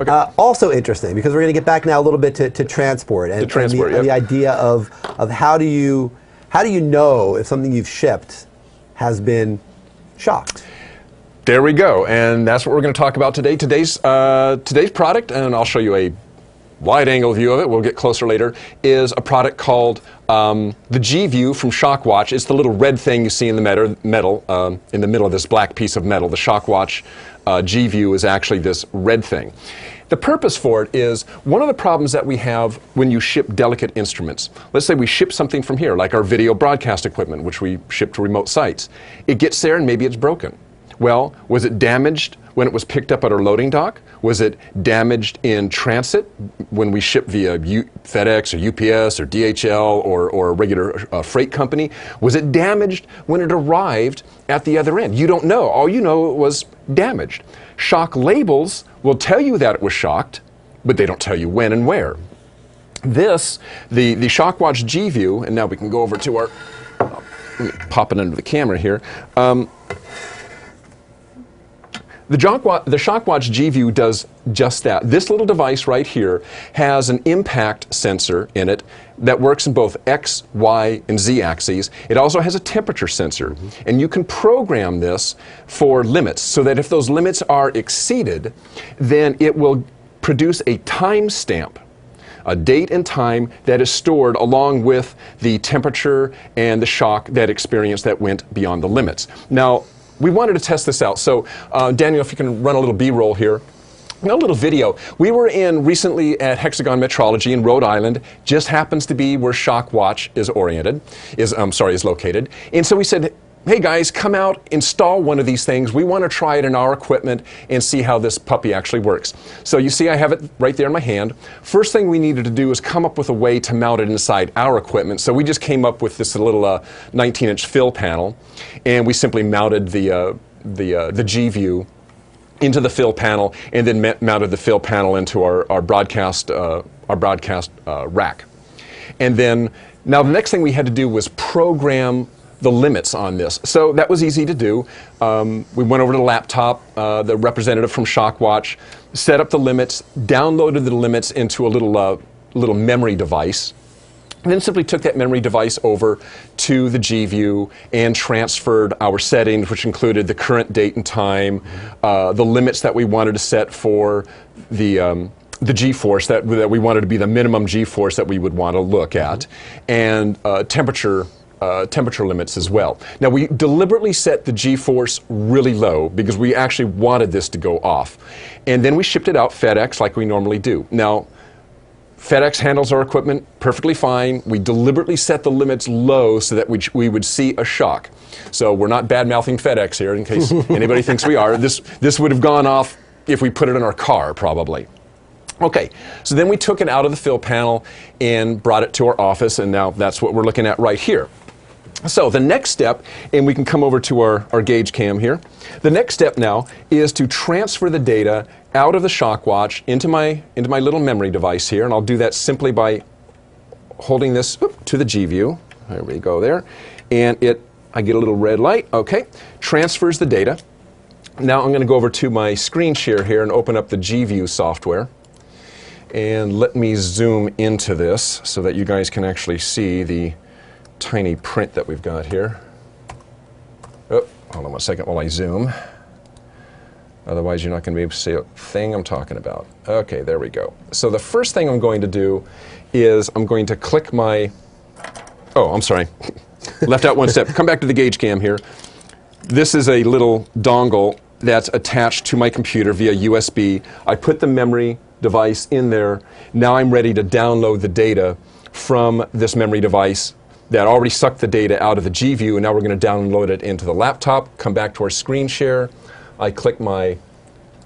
Okay. Also interesting, because we're going to get back now a little bit to transport and, the idea of how do you know if something you've shipped has been shocked. There we go, and that's what we're going to talk about today. Today's product, and I'll show you a wide-angle view of it, we'll get closer later, is a product called the G-View from Shockwatch. It's the little red thing you see in the metal in the middle of this black piece of metal. The Shockwatch G-View is actually this red thing. The purpose for it is one of the problems that we have when you ship delicate instruments. Let's say we ship something from here, like our video broadcast equipment, which we ship to remote sites. It gets there and maybe it's broken. Well, was it damaged when it was picked up at our loading dock? Was it damaged in transit when we ship via FedEx or UPS or DHL or a regular freight company? Was it damaged when it arrived at the other end? You don't know. All you know it was damaged. Shock labels will tell you that it was shocked, but they don't tell you when and where. This, the Shockwatch G-View, and now we can go over to our, let me pop it under the camera here. The Shockwatch G-View does just that. This little device right here has an impact sensor in it that works in both X, Y, and Z axes. It also has a temperature sensor. And you can program this for limits so that if those limits are exceeded, then it will produce a timestamp, a date and time that is stored along with the temperature and the shock that experience that went beyond the limits. Now, we wanted to test this out. So, Daniel, if you can run a little B-roll here. A little video. We were in recently at Hexagon Metrology in Rhode Island. Just happens to be where Shockwatch is located. And so we said, hey guys, come out, install one of these things. We want to try it in our equipment and see how this puppy actually works. So you see I have it right there in my hand. First thing we needed to do is come up with a way to mount it inside our equipment. So we just came up with this little 19-inch fill panel, and we simply mounted the G-View into the fill panel, and then mounted the fill panel into our broadcast rack. And then now the next thing we had to do was program the limits on this. So that was easy to do. We went over to the laptop, the representative from Shockwatch, set up the limits, downloaded the limits into a little memory device, and then simply took that memory device over to the G-View and transferred our settings, which included the current date and time, the limits that we wanted to set for the G-force that we wanted to be the minimum G-force that we would want to look at, and temperature limits as well. Now, we deliberately set the G-force really low because we actually wanted this to go off. And then we shipped it out FedEx like we normally do. Now, FedEx handles our equipment perfectly fine. We deliberately set the limits low so that we would see a shock. So we're not bad-mouthing FedEx here in case anybody thinks we are. This would have gone off if we put it in our car, probably. Okay, so then we took it out of the fill panel and brought it to our office, and now that's what we're looking at right here. So the next step, and we can come over to our gauge cam here, the next step now is to transfer the data out of the Shockwatch into my little memory device here, and I'll do that simply by holding this to the G-View. There we go there. And I get a little red light, okay, transfers the data. Now I'm going to go over to my screen share here and open up the G-View software. And let me zoom into this so that you guys can actually see the tiny print that we've got here. Oh, hold on one second while I zoom. Otherwise, you're not going to be able to see a thing I'm talking about. Okay, there we go. So the first thing I'm going to do is I'm going to click my... Oh, I'm sorry. Left out one step. Come back to the gauge cam here. This is a little dongle that's attached to my computer via USB. I put the memory device in there. Now I'm ready to download the data from this memory device that already sucked the data out of the G-View, and now we're going to download it into the laptop, come back to our screen share. I click my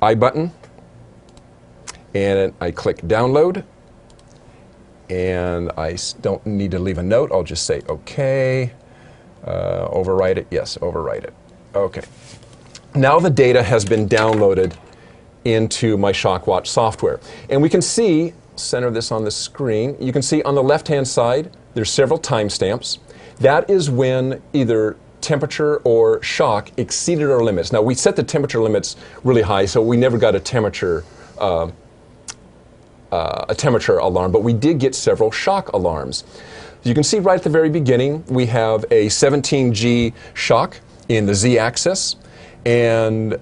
I button, and I click download, and I don't need to leave a note. I'll just say OK, overwrite it, yes, overwrite it. Okay. Now the data has been downloaded into my Shockwatch software. And we can see, center this on the screen, you can see on the left-hand side, there's several timestamps. That is when either temperature or shock exceeded our limits. Now, we set the temperature limits really high, so we never got a temperature a temperature alarm, but we did get several shock alarms. You can see right at the very beginning, we have a 17G shock in the Z-axis, and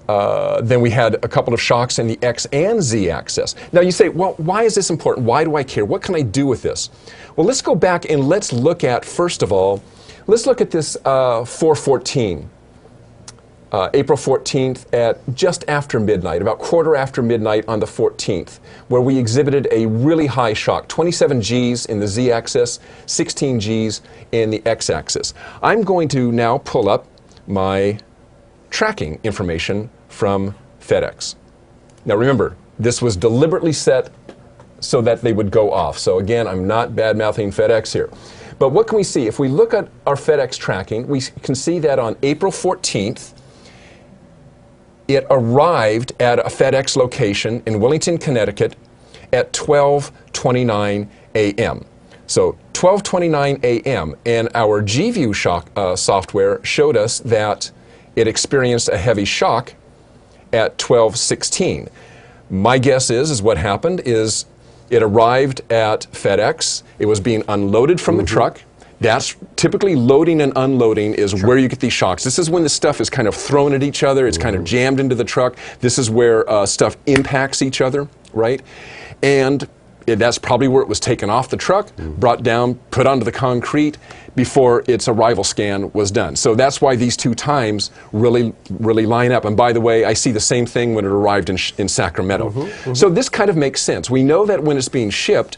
then we had a couple of shocks in the X and Z axis. Now you say, well, why is this important? Why do I care? What can I do with this? Well, let's go back and let's look at, first of all, let's look at this 414. April 14th at just after midnight, about quarter after midnight on the 14th, where we exhibited a really high shock, 27 Gs in the Z-axis, 16 Gs in the X-axis. I'm going to now pull up my tracking information from FedEx. Now remember, this was deliberately set so that they would go off. So again, I'm not bad-mouthing FedEx here. But what can we see? If we look at our FedEx tracking, we can see that on April 14th, it arrived at a FedEx location in Wellington, Connecticut at 12:29 a.m. So 12:29 a.m. and our G-View software showed us that it experienced a heavy shock at 12:16. My guess is what happened is it arrived at FedEx. It was being unloaded from the truck. That's typically loading and unloading is where you get these shocks. This is when the stuff is kind of thrown at each other. It's kind of jammed into the truck. This is where stuff impacts each other, right? And that's probably where it was taken off the truck, brought down, put onto the concrete before its arrival scan was done. So that's why these two times really line up. And by the way, I see the same thing when it arrived in Sacramento. So this kind of makes sense. We know that when it's being shipped,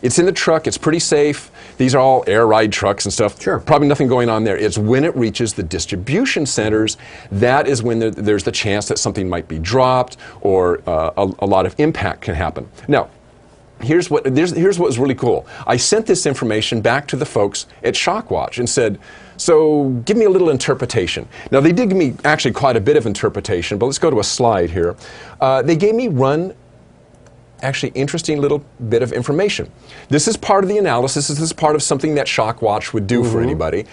it's in the truck, it's pretty safe. These are all air ride trucks and stuff. Sure. Probably nothing going on there. It's when it reaches the distribution centers, that is when there's the chance that something might be dropped or a lot of impact can happen. Now, here's what was really cool. I sent this information back to the folks at Shockwatch and said, so give me a little interpretation. Now they did give me actually quite a bit of interpretation, but let's go to a slide here. They gave me actually interesting little bit of information. This is part of the analysis. This is part of something that Shockwatch would do for anybody.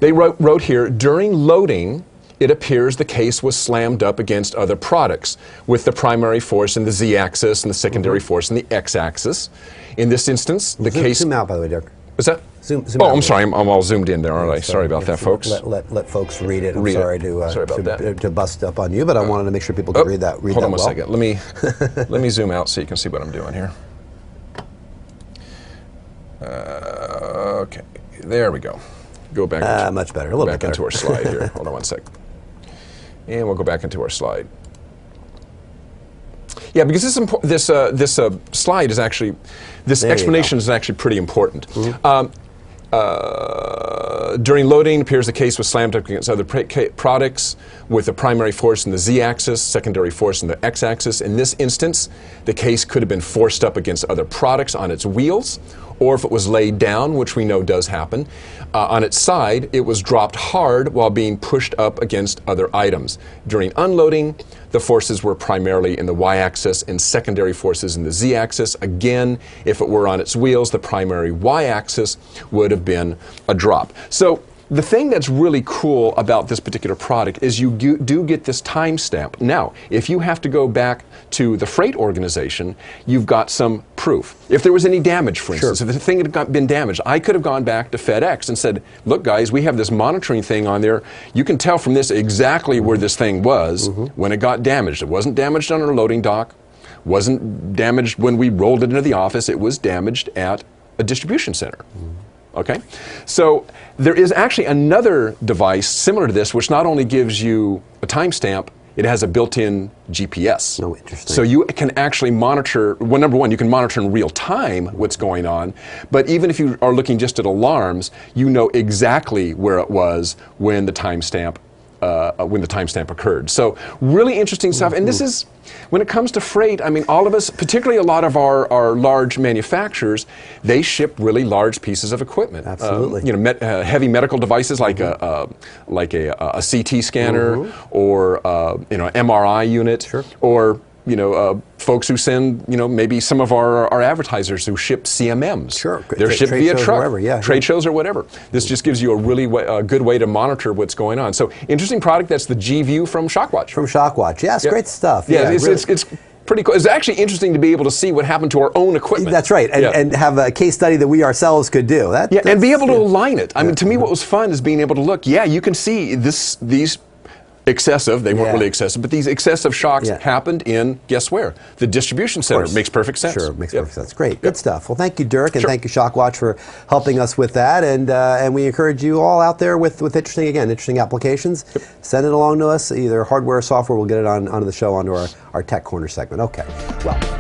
They wrote here, during loading, it appears the case was slammed up against other products with the primary force in the Z-axis and the secondary force in the X-axis. In this instance, the case... Zoom out, by the way, Dirk. What's that? Zoom oh, out. I'm sorry. I'm all zoomed in there, aren't I? Sorry about that, folks. Let folks read it. I'm sorry to bust up on you, but I wanted to make sure people could read that. Hold on one second. Let me zoom out so you can see what I'm doing here. Okay, there we go. Go back. Much better. A little bit better. Into our slide here. Hold on one second. And we'll go back into our slide. Yeah, because this slide is actually, this explanation is actually pretty important. During loading, it appears the case was slammed up against other products with the primary force in the Z-axis, secondary force in the X-axis. In this instance, the case could have been forced up against other products on its wheels, or if it was laid down, which we know does happen, on its side, it was dropped hard while being pushed up against other items. During unloading, the forces were primarily in the Y-axis and secondary forces in the Z-axis. Again, if it were on its wheels, the primary Y-axis would have been a drop. So the thing that's really cool about this particular product is you do get this timestamp. Now, if you have to go back to the freight organization, you've got some proof. If there was any damage, for instance, if the thing had been damaged, I could have gone back to FedEx and said, look guys, we have this monitoring thing on there. You can tell from this exactly where this thing was when it got damaged. It wasn't damaged on our loading dock, wasn't damaged when we rolled it into the office, it was damaged at a distribution center. Okay, so there is actually another device similar to this, which not only gives you a timestamp, it has a built-in GPS. Oh, interesting. So you can actually monitor, well, number one, you can monitor in real time what's going on, but even if you are looking just at alarms, you know exactly where it was when the timestamp occurred. So really interesting stuff. And this is, when it comes to freight, I mean, all of us, particularly a lot of our large manufacturers, they ship really large pieces of equipment. Absolutely. You know, heavy medical devices like a CT scanner or you know, MRI unit, or you know, folks who send, you know, maybe some of our advertisers who ship CMMs. Sure. They're shipped via truck, wherever, trade shows or whatever. This just gives you a really good way to monitor what's going on. So interesting product. That's the G-View from Shockwatch. From Shockwatch. Yes, great stuff. Yeah, Pretty cool. It's actually interesting to be able to see what happened to our own equipment. That's right, and have a case study that we ourselves could do. And be able to align it. I mean, to me, what was fun is being able to look. Yeah, you can see these excessive. They weren't really excessive, but these excessive shocks happened in, guess where? The distribution center. Makes perfect sense. Sure, makes perfect sense. Great, good stuff. Well, thank you, Dirk, and thank you, Shockwatch, for helping us with that. And we encourage you all out there with interesting applications. Send it along to us, either hardware or software. We'll get it onto the show, onto our Tech Corner segment. Okay, well.